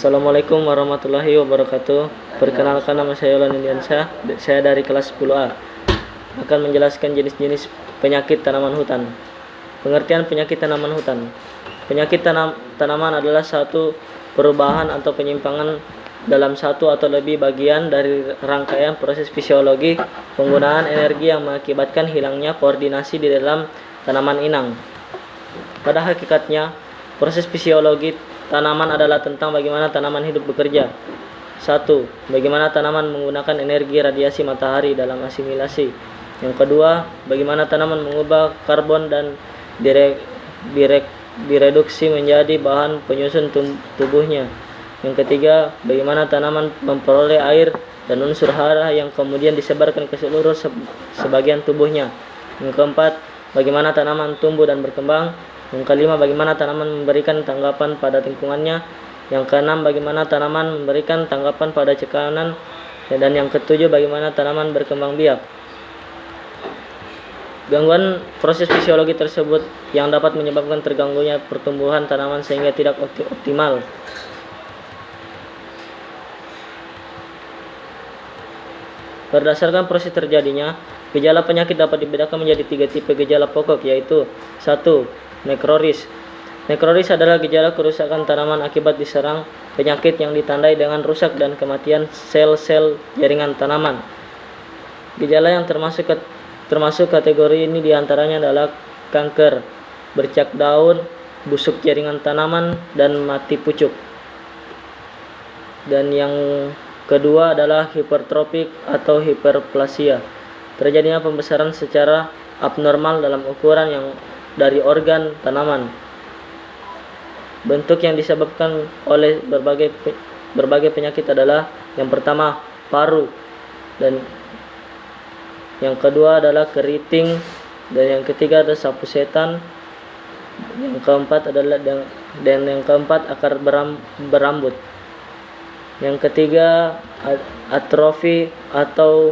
Assalamualaikum warahmatullahi wabarakatuh. Perkenalkan, nama saya Yolan Indiansyah. Saya dari kelas 10A. Akan menjelaskan jenis-jenis penyakit tanaman hutan. Pengertian penyakit tanaman hutan. Penyakit tanaman adalah satu perubahan atau penyimpangan dalam satu atau lebih bagian dari rangkaian proses fisiologi penggunaan energi yang mengakibatkan hilangnya koordinasi di dalam tanaman inang. Pada hakikatnya, proses fisiologi tanaman adalah tentang bagaimana tanaman hidup bekerja. 1. Bagaimana tanaman menggunakan energi radiasi matahari dalam asimilasi. Yang kedua, bagaimana tanaman mengubah karbon dan direduksi menjadi bahan penyusun tubuhnya. Yang ketiga, bagaimana tanaman memperoleh air dan unsur hara yang kemudian disebarkan ke seluruh sebagian tubuhnya. Yang keempat, bagaimana tanaman tumbuh dan berkembang. Yang kelima, bagaimana tanaman memberikan tanggapan pada lingkungannya. Yang keenam, bagaimana tanaman memberikan tanggapan pada tekanan. Dan yang ketujuh, bagaimana tanaman berkembang biak. Gangguan proses fisiologi tersebut yang dapat menyebabkan terganggunya pertumbuhan tanaman sehingga tidak optimal. Berdasarkan proses terjadinya, gejala penyakit dapat dibedakan menjadi 3 tipe gejala pokok, yaitu 1. Nekroris. Nekroris adalah gejala kerusakan tanaman akibat diserang penyakit yang ditandai dengan rusak dan kematian sel-sel jaringan tanaman. Gejala yang termasuk kategori ini diantaranya adalah kanker, bercak daun, busuk jaringan tanaman, dan mati pucuk. Dan yang kedua adalah hipertrofik atau hiperplasia. Terjadinya pembesaran secara abnormal dalam ukuran yang dari organ tanaman. Bentuk yang disebabkan oleh berbagai penyakit adalah yang pertama paru, dan yang kedua adalah keriting, dan yang ketiga adalah sapu setan, yang keempat adalah akar berambut. Yang ketiga atrofi atau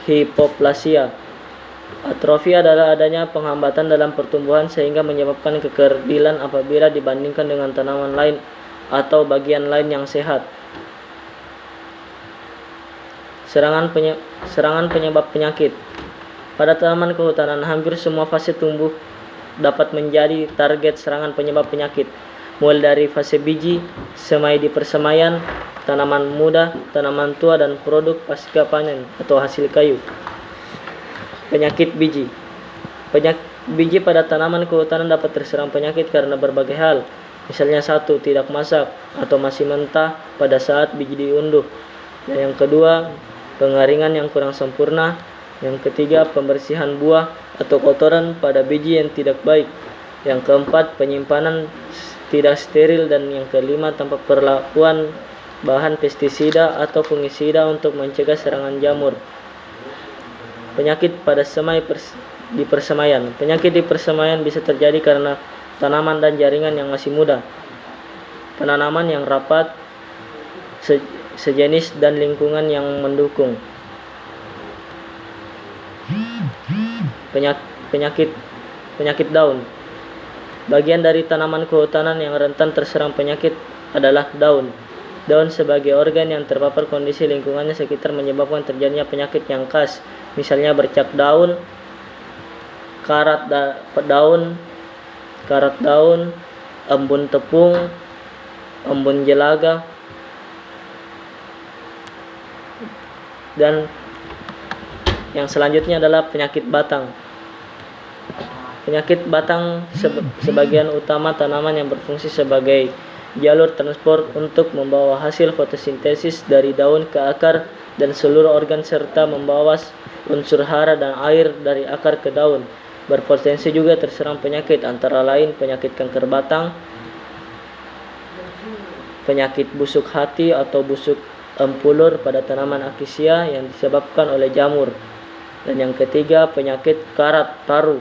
hipoplasia. Atrofi adalah adanya penghambatan dalam pertumbuhan sehingga menyebabkan kekerdilan apabila dibandingkan dengan tanaman lain atau bagian lain yang sehat. Serangan penyebab penyakit. Pada tanaman kehutanan, hampir semua fase tumbuh dapat menjadi target serangan penyebab penyakit, mulai dari fase biji, semai di persemaian, tanaman muda, tanaman tua, dan produk pasca panen atau hasil kayu. Penyakit biji. Biji pada tanaman kehutanan dapat terserang penyakit karena berbagai hal. Misalnya 1. Tidak masak atau masih mentah pada saat biji diunduh. Dan yang kedua, pengeringan yang kurang sempurna. Yang ketiga, pembersihan buah atau kotoran pada biji yang tidak baik. Yang keempat, penyimpanan tidak steril. Dan yang kelima, tanpa perlakuan bahan pestisida atau fungisida untuk mencegah serangan jamur. Penyakit pada di persemaian. Penyakit di persemaian bisa terjadi karena tanaman dan jaringan yang masih muda, penanaman yang rapat, sejenis, dan lingkungan yang mendukung. Penyakit daun. Bagian dari tanaman kehutanan yang rentan terserang penyakit adalah daun. Daun sebagai organ yang terpapar kondisi lingkungannya sekitar menyebabkan terjadinya penyakit yang khas, misalnya bercak daun, karat daun, embun tepung, embun jelaga, dan yang selanjutnya adalah penyakit batang. Penyakit batang sebagian utama tanaman yang berfungsi sebagai jalur transport untuk membawa hasil fotosintesis dari daun ke akar dan seluruh organ serta membawa unsur hara dan air dari akar ke daun. Berpotensi juga terserang penyakit antara lain penyakit kanker batang, penyakit busuk hati atau busuk empulur pada tanaman akisia yang disebabkan oleh jamur. Dan yang ketiga, penyakit karat paru